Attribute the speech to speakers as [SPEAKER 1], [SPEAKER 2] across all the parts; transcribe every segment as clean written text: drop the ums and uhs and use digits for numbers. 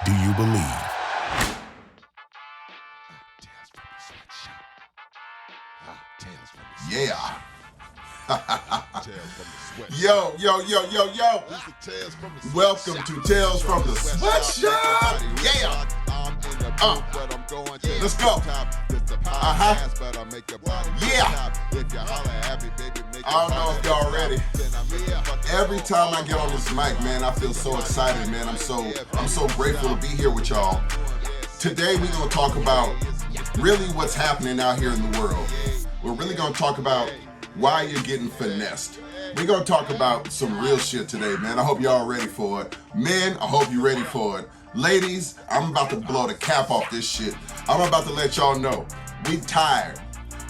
[SPEAKER 1] Do you believe?
[SPEAKER 2] Yeah. Yo. Welcome to Tales from the Sweatshop. Yeah. Let's go. Yeah. I don't know if y'all ready. Every time I get on this mic, man, I feel so excited, man. I'm so grateful to be here with y'all. Today we're gonna talk about really what's happening out here in the world. We're really gonna talk about why you're getting finessed. We're gonna talk about some real shit today, man. I hope y'all ready for it. Men, I hope you're ready for it. Ladies, I'm about to blow the cap off this shit. I'm about to let y'all know, we tired.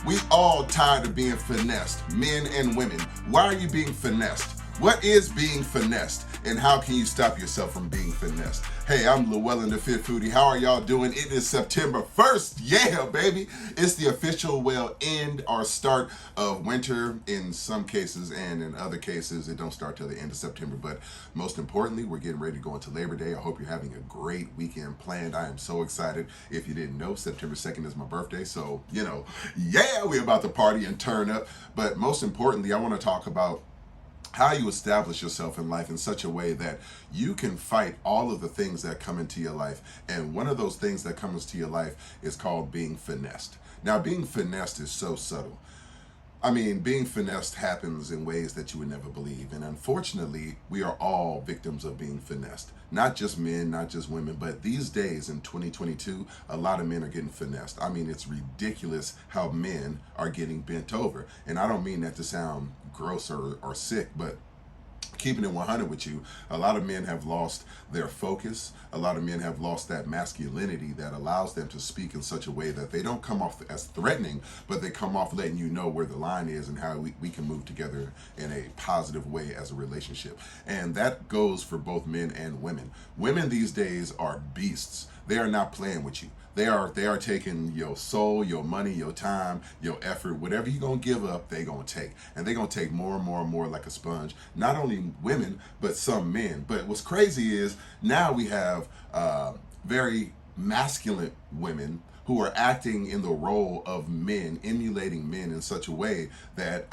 [SPEAKER 2] We all tired of being finessed, men and women. Why are you being finessed? What is being finessed? And how can you stop yourself from being finessed? Hey, I'm Llewellyn the Fit Foodie. How are y'all doing? It is September 1st. Yeah, baby. It's the official, end or start of winter in some cases, and in other cases, it don't start till the end of September. But most importantly, we're getting ready to go into Labor Day. I hope you're having a great weekend planned. I am so excited. If you didn't know, September 2nd is my birthday. So, we're about to party and turn up. But most importantly, I want to talk about how you establish yourself in life in such a way that you can fight all of the things that come into your life. And one of those things that comes to your life is called being finessed. Now, being finessed is so subtle. I mean, being finessed happens in ways that you would never believe. And unfortunately, we are all victims of being finessed. Not just men, not just women, but these days in 2022, a lot of men are getting finessed. I mean, it's ridiculous how men are getting bent over. And I don't mean that to sound gross or sick, but keeping it 100 with you, a lot of men have lost their focus. A lot of men have lost that masculinity that allows them to speak in such a way that they don't come off as threatening, but they come off letting you know where the line is and how we can move together in a positive way as a relationship. And that goes for both men and women. Women these days are beasts. They are not playing with you. They are taking your soul, your money, your time, your effort, whatever you're going to give up, they're going to take. And they're going to take more and more and more like a sponge. Not only women, but some men. But what's crazy is now we have very masculine women who are acting in the role of men, emulating men in such a way that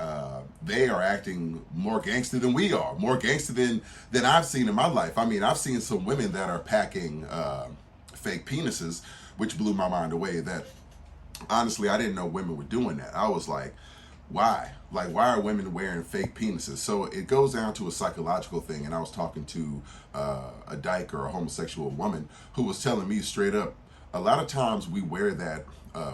[SPEAKER 2] they are acting more gangster than we are, more gangster than I've seen in my life. I mean, I've seen some women that are packing fake penises, which blew my mind away. That honestly, I didn't know women were doing that. I was like, why? Like, why are women wearing fake penises? So it goes down to a psychological thing. And I was talking to a dyke or a homosexual woman who was telling me straight up, a lot of times we wear that,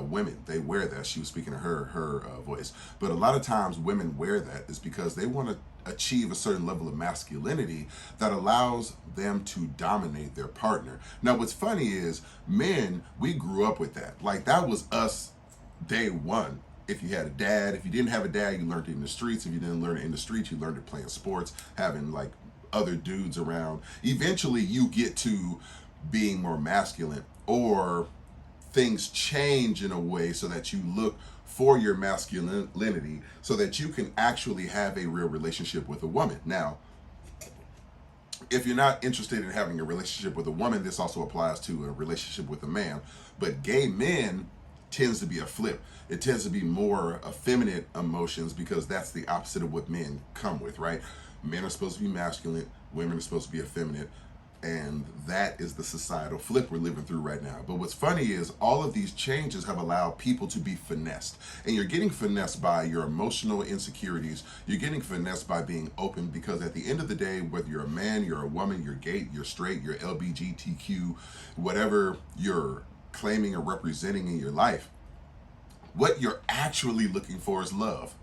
[SPEAKER 2] women, they wear that. She was speaking to her voice. But a lot of times women wear that is because they want to achieve a certain level of masculinity that allows them to dominate their partner. Now, what's funny is men, we grew up with that. Like, that was us day one. If you had a dad, if you didn't have a dad, you learned it in the streets. If you didn't learn it in the streets, you learned it playing sports, having like other dudes around. Eventually you get to being more masculine, or things change in a way so that you look for your masculinity so that you can actually have a real relationship with a woman. Now, if you're not interested in having a relationship with a woman, this also applies to a relationship with a man. But gay men tends to be a flip. It tends to be more effeminate emotions because that's the opposite of what men come with, right? Men are supposed to be masculine, women are supposed to be effeminate. And that is the societal flip we're living through right now. But what's funny is all of these changes have allowed people to be finessed. And you're getting finessed by your emotional insecurities. You're getting finessed by being open, because at the end of the day, whether you're a man, you're a woman, you're gay, you're straight, you're LGBTQ, whatever you're claiming or representing in your life, what you're actually looking for is love.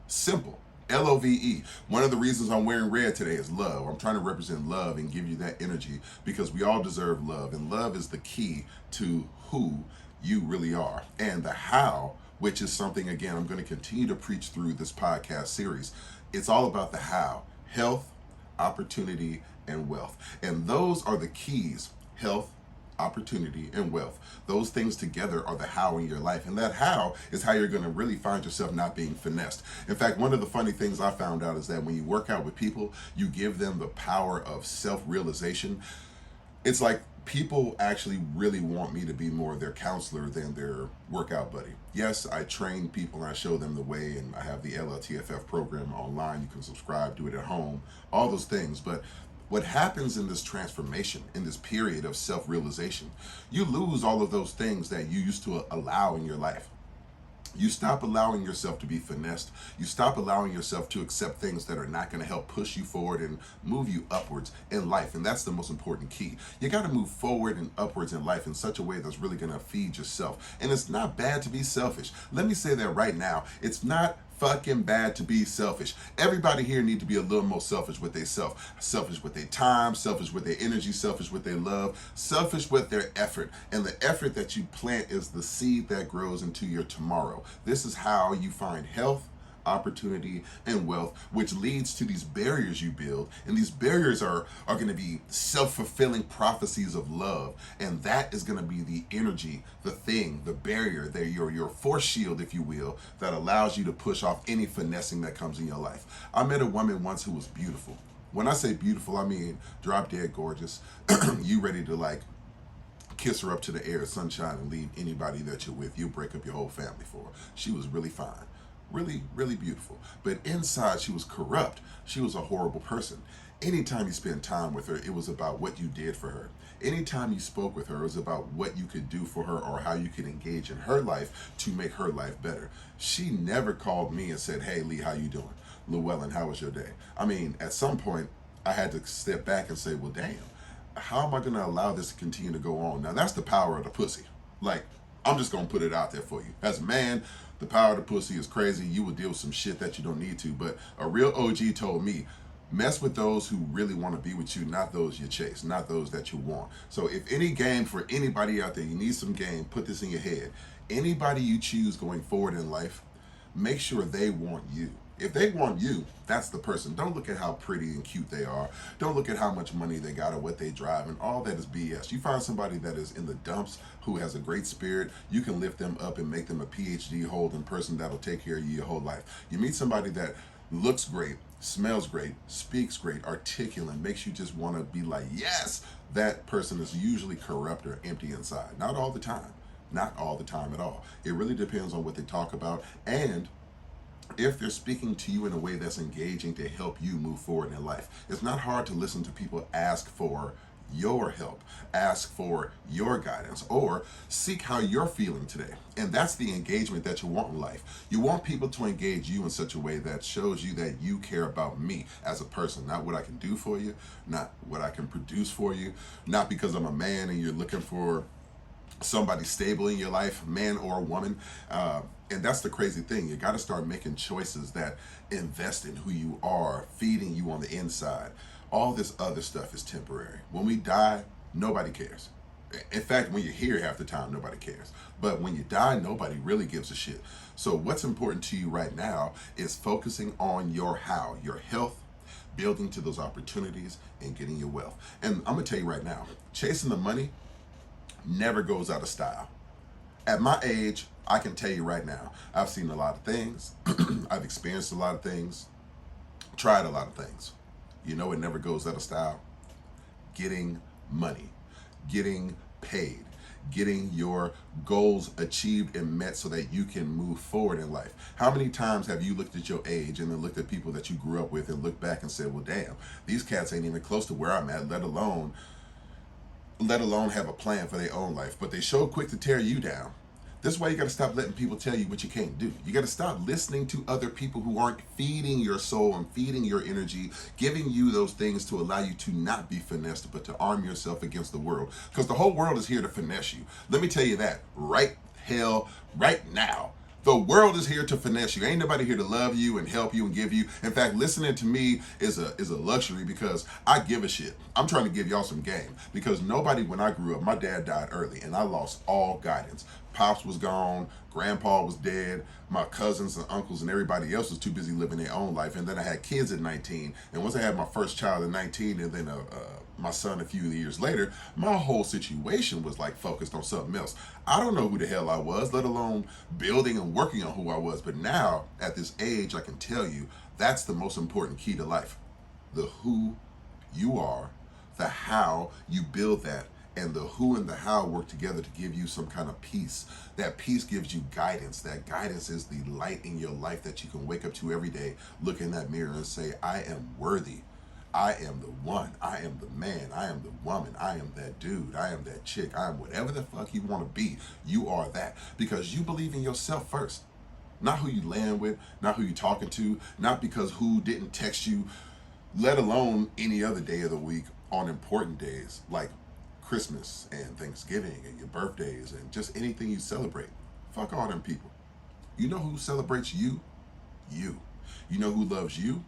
[SPEAKER 2] Simple. LOVE. One of the reasons I'm wearing red today is love. I'm trying to represent love and give you that energy, because we all deserve love. And love is the key to who you really are. And the how, which is something, again, I'm going to continue to preach through this podcast series. It's all about the how: health, opportunity, and wealth. And those are the keys: health, opportunity, and wealth. Those things together are the how in your life. And that how is how you're going to really find yourself not being finessed. In fact, one of the funny things I found out is that when you work out with people, you give them the power of self-realization. It's like People actually really want me to be more their counselor than their workout buddy. Yes, I train people and I show them the way, and I have the LLTFF program online. You can subscribe, do it at home, all those things. But what happens in this transformation, in this period of self-realization, you lose all of those things that you used to allow in your life. You stop allowing yourself to be finessed. You stop allowing yourself to accept things that are not going to help push you forward and move you upwards in life. And that's the most important key. You got to move forward and upwards in life in such a way that's really going to feed yourself. And it's not bad to be selfish. Let me say that right now. It's not fucking bad to be selfish. Everybody here need to be a little more selfish with their self. Selfish with their time, selfish with their energy, selfish with their love, selfish with their effort. And the effort that you plant is the seed that grows into your tomorrow. This is how you find health, opportunity, and wealth, which leads to these barriers you build. And these barriers are going to be self-fulfilling prophecies of love. And that is going to be the energy, the thing, the barrier, your force shield, if you will, that allows you to push off any finessing that comes in your life. I met a woman once who was beautiful. When I say beautiful, I mean drop dead gorgeous. You ready to like kiss her up to the air, sunshine, and leave anybody that you're with. You'll break up your whole family for her. She was really fine. Really, really beautiful. But inside, she was corrupt. She was a horrible person. Anytime you spent time with her, it was about what you did for her. Anytime you spoke with her, it was about what you could do for her or how you could engage in her life to make her life better. She never called me and said, "Hey, Lee, how you doing? Llewellyn, how was your day?" I mean, at some point, I had to step back and say, well, damn, how am I going to allow this to continue to go on? Now, that's the power of the pussy. Like, I'm just going to put it out there for you. As a man, the power of the pussy is crazy. You will deal with some shit that you don't need to. But a real OG told me, mess with those who really want to be with you, not those you chase, not those that you want. So if any game for anybody out there, you need some game, put this in your head. Anybody you choose going forward in life, make sure they want you. If they want you, that's the person. Don't look at how pretty and cute they are. Don't look at how much money they got or what they drive, and all that is BS. You find somebody that is in the dumps who has a great spirit, you can lift them up and make them a PhD holding person that'll take care of you your whole life. You meet somebody that looks great, smells great, speaks great, articulate, makes you just want to be like, yes, that person is usually corrupt or empty inside. Not all the time. Not all the time at all. It really depends on what they talk about, and if they're speaking to you in a way that's engaging to help you move forward in life. It's not hard to listen to people ask for your help, ask for your guidance, or seek how you're feeling today. And that's the engagement that you want in life. You want people to engage you in such a way that shows you that you care about me as a person, not what I can do for you, not what I can produce for you, not because I'm a man and you're looking for somebody stable in your life, man or woman. And that's the crazy thing. You got to start making choices that invest in who you are, feeding you on the inside. All this other stuff is temporary. When we die, nobody cares. In fact, when you're here half the time, nobody cares. But when you die, nobody really gives a shit. So what's important to you right now is focusing on your how, your health, building to those opportunities, and getting your wealth. And I'm going to tell you right now, chasing the money never goes out of style. At my age, I can tell you right now, I've seen a lot of things. I've experienced a lot of things, tried a lot of things. You know, it never goes out of style. Getting money, getting paid, getting your goals achieved and met so that you can move forward in life. How many times have you looked at your age and then looked at people that you grew up with and looked back and said, well, damn, these cats ain't even close to where I'm at, let alone have a plan for their own life, but they so quick to tear you down. This is why you got to stop letting people tell you what you can't do. You got to stop listening to other people who aren't feeding your soul and feeding your energy, giving you those things to allow you to not be finessed, but to arm yourself against the world. Because the whole world is here to finesse you. Let me tell you that right now. The world is here to finesse you. Ain't nobody here to love you and help you and give you. In fact, listening to me is a luxury because I give a shit. I'm trying to give y'all some game because nobody, when I grew up, my dad died early and I lost all guidance. Pops was gone, grandpa was dead, my cousins and uncles and everybody else was too busy living their own life. And then I had kids at 19. And once I had my first child at 19 and then my son a few years later, my whole situation was like focused on something else. I don't know who the hell I was, let alone building and working on who I was. But now at this age, I can tell you that's the most important key to life. The who you are, the how you build that, and and the who and the how work together to give you some kind of peace. That peace gives you guidance. That guidance is the light in your life that you can wake up to every day, look in that mirror and say, I am worthy. I am the one. I am the man. I am the woman. I am that dude. I am that chick. I am whatever the fuck you want to be. You are that because you believe in yourself first. Not who you land with, not who you talking to, not because who didn't text you, let alone any other day of the week on important days like Christmas and Thanksgiving and your birthdays and just anything you celebrate. Fuck all them people. You know who celebrates you? You. You know who loves you?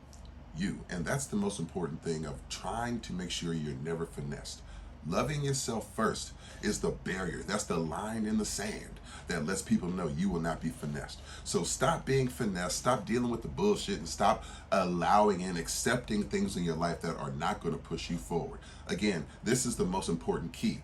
[SPEAKER 2] You. And that's the most important thing of trying to make sure you're never finessed. Loving yourself first is the barrier. That's the line in the sand that lets people know you will not be finessed. So stop being finessed, stop dealing with the bullshit, and stop allowing and accepting things in your life that are not going to push you forward. Again, this is the most important key.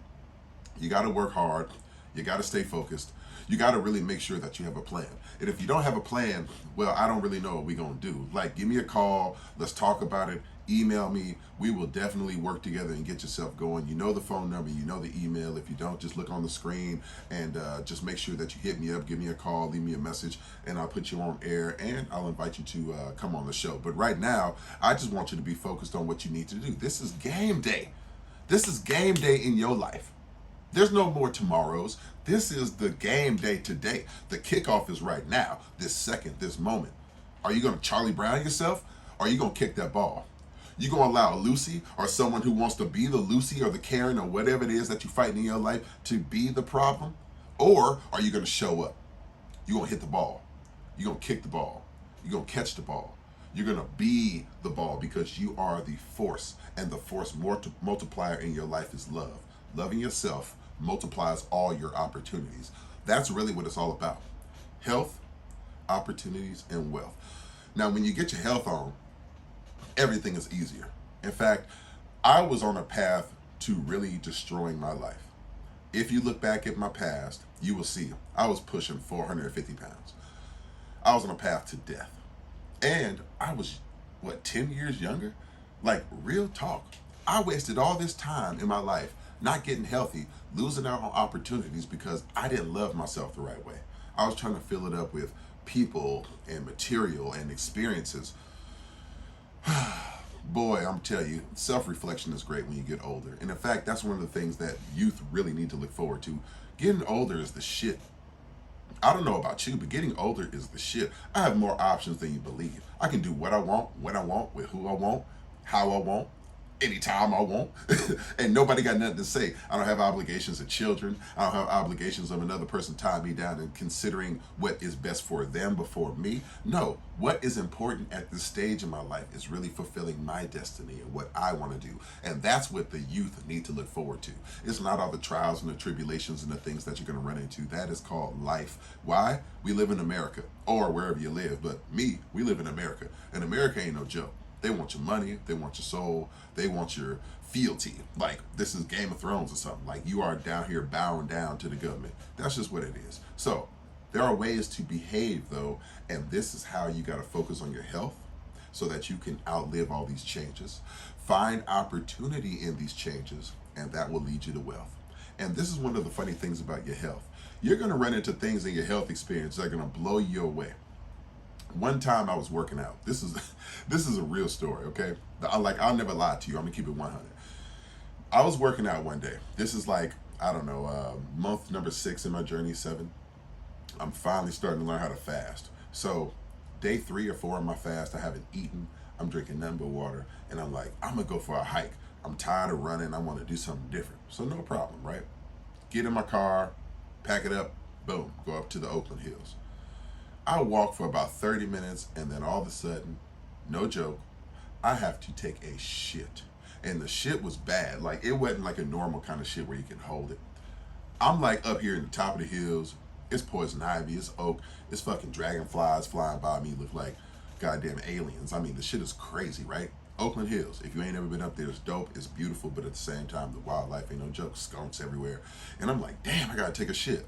[SPEAKER 2] You got to work hard. You got to stay focused. You got to really make sure that you have a plan. And if you don't have a plan, well, I don't really know what we're going to do. Like, give me a call. Let's talk about it. Email me. We will definitely work together and get yourself going. You know the phone number. You know the email. If you don't, just look on the screen and just make sure that you hit me up. Give me a call. Leave me a message. And I'll put you on air. And I'll invite you to come on the show. But right now, I just want you to be focused on what you need to do. This is game day. This is game day in your life. There's no more tomorrows. This is the game day today. The kickoff is right now, this second, this moment. Are you going to Charlie Brown yourself? Or are you going to kick that ball? You going to allow Lucy or someone who wants to be the Lucy or the Karen or whatever it is that you fight in your life to be the problem? Or are you going to show up? You're going to hit the ball. You're going to kick the ball. You're going to catch the ball. You're going to be the ball because you are the force. And the force multiplier in your life is love. Loving yourself multiplies all your opportunities. That's really what it's all about. Health, opportunities, and wealth. Now, when you get your health on, everything is easier. In fact, I was on a path to really destroying my life. If you look back at my past, you will see I was pushing 450 pounds. I was on a path to death. And I was, 10 years younger? Like, real talk. I wasted all this time in my life not getting healthy, losing out on opportunities because I didn't love myself the right way. I was trying to fill it up with people and material and experiences. Boy, I'm telling you, self-reflection is great when you get older. And in fact, that's one of the things that youth really need to look forward to. Getting older is the shit. I don't know about you, but getting older is the shit. I have more options than you believe. I can do what I want, when I want, with who I want, how I want, anytime I want. And nobody got nothing to say. I don't have obligations of children. I don't have obligations of another person tying me down and considering what is best for them before me. No, what is important at this stage in my life is really fulfilling my destiny and what I want to do. And that's what the youth need to look forward to. It's not all the trials and the tribulations and the things that you're going to run into. That is called life. Why? We live in America, or wherever you live. But we live in America. And America ain't no joke. They want your money, they want your soul, they want your fealty. Like, this is Game of Thrones or something. Like, you are down here bowing down to the government. That's just what it is. So, there are ways to behave, though, and this is how you got to focus on your health so that you can outlive all these changes. Find opportunity in these changes, and that will lead you to wealth. And this is one of the funny things about your health. You're going to run into things in your health experience that are going to blow you away. One time I was working out. This is a real story, okay? I'll never lie to you. I'm gonna keep it 100. I was working out one day. This is like, I don't know, month number 6 in my journey, 7. I'm finally starting to learn how to fast. So day 3 or 4 of my fast, I haven't eaten. I'm drinking nothing but water. And I'm like, I'm gonna go for a hike. I'm tired of running. I want to do something different. So no problem, right? Get in my car, pack it up, boom, go up to the Oakland Hills. I walk for about 30 minutes and then all of a sudden, no joke, I have to take a shit. And the shit was bad. Like, it wasn't like a normal kind of shit where you can hold it. I'm like up here in the top of the hills. It's poison ivy, it's oak, it's fucking dragonflies flying by me, look like goddamn aliens. I mean, the shit is crazy, right? Oakland Hills, if you ain't ever been up there, it's dope, it's beautiful, but at the same time, the wildlife ain't no joke, skunks everywhere. And I'm like, damn, I gotta take a shit.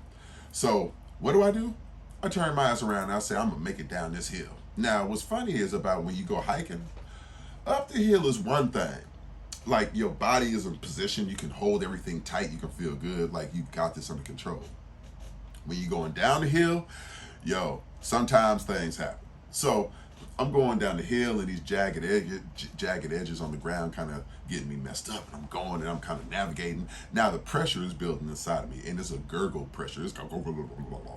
[SPEAKER 2] So, what do? I turn my ass around and I say, I'm gonna make it down this hill. Now, what's funny is about when you go hiking, up the hill is one thing. like your body is in position, you can hold everything tight, you can feel good, like you got this under control. When you're going down the hill, yo, sometimes things happen. So I'm going down the hill and these jagged edges on the ground kind of getting me messed up, and I'm going and I'm kind of navigating. Now the pressure is building inside of me, and it's a gurgle pressure. It's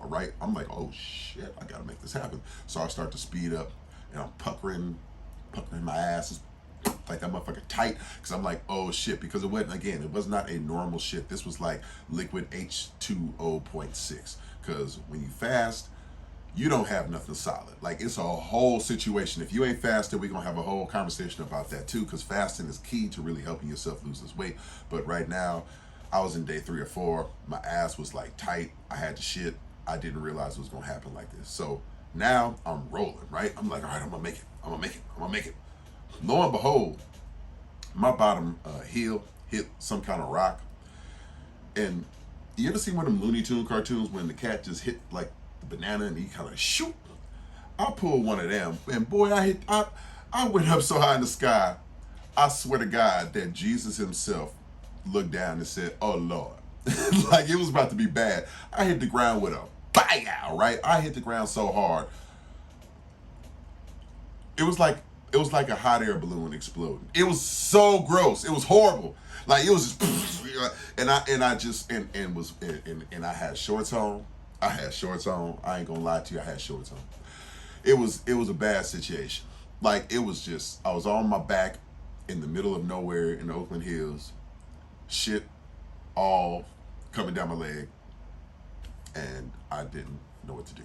[SPEAKER 2] right. I'm like, oh shit, I gotta make this happen. So I start to speed up, and I'm puckering my ass. It's like that motherfucker tight, because I'm like, oh shit, because it was not a normal shit. This was like liquid H2O.6, because when you fast, you don't have nothing solid. Like, it's a whole situation. If you ain't fasted, we're gonna have a whole conversation about that too, because fasting is key to really helping yourself lose this weight. But right now, I was in day 3 or 4. My ass was like tight. I had to shit. I didn't realize it was gonna happen like this. So now I'm rolling, right? I'm like, all right, I'm gonna make it. Lo and behold, my bottom heel hit some kind of rock. And you ever seen one of them Looney Tune cartoons when the cat just hit like the banana and he kind of shoot? I pulled one of them, and boy, I went up so high in the sky. I swear to God that Jesus himself looked down and said, oh Lord. Like, it was about to be bad. I hit the ground with a bow, right? I hit the ground so hard. It was like a hot air balloon exploding. It was so gross. It was horrible. Like, it was just, and I had shorts on. I ain't gonna lie to you. I had shorts on. It was a bad situation. Like, it was just, I was on my back in the middle of nowhere in the Oakland Hills, shit all coming down my leg, and I didn't know what to do.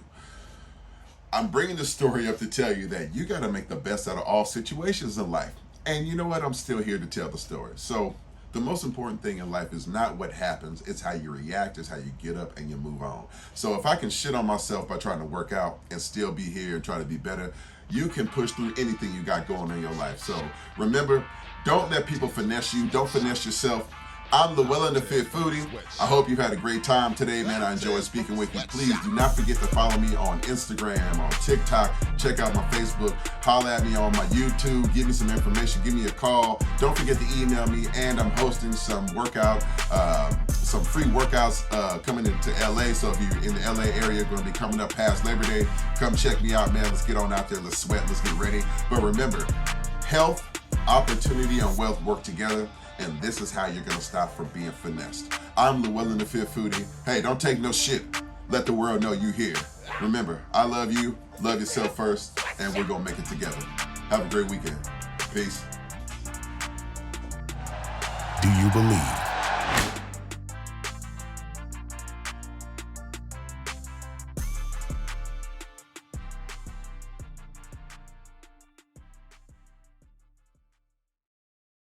[SPEAKER 2] I'm bringing this story up to tell you that you got to make the best out of all situations in life. And you know what? I'm still here to tell the story. So the most important thing in life is not what happens. It's how you react. It's how you get up and you move on. So if I can shit on myself by trying to work out and still be here and try to be better, you can push through anything you got going in your life. So remember, don't let people finesse you. Don't finesse yourself. I'm Llewellyn the Fit Foodie. I hope you've had a great time today, man. I enjoyed speaking with you. Please do not forget to follow me on Instagram, on TikTok. Check out my Facebook. Holler at me on my YouTube. Give me some information. Give me a call. Don't forget to email me. And I'm hosting some some free workouts coming into LA. So if you're in the LA area, going to be coming up past Labor Day, come check me out, man. Let's get on out there. Let's sweat. Let's get ready. But remember, health, opportunity, and wealth work together. And this is how you're going to stop from being finessed. I'm Llewellyn the Fit Foodie. Hey, don't take no shit. Let the world know you here. Remember, I love you. Love yourself first. And we're going to make it together. Have a great weekend. Peace.
[SPEAKER 1] Do you believe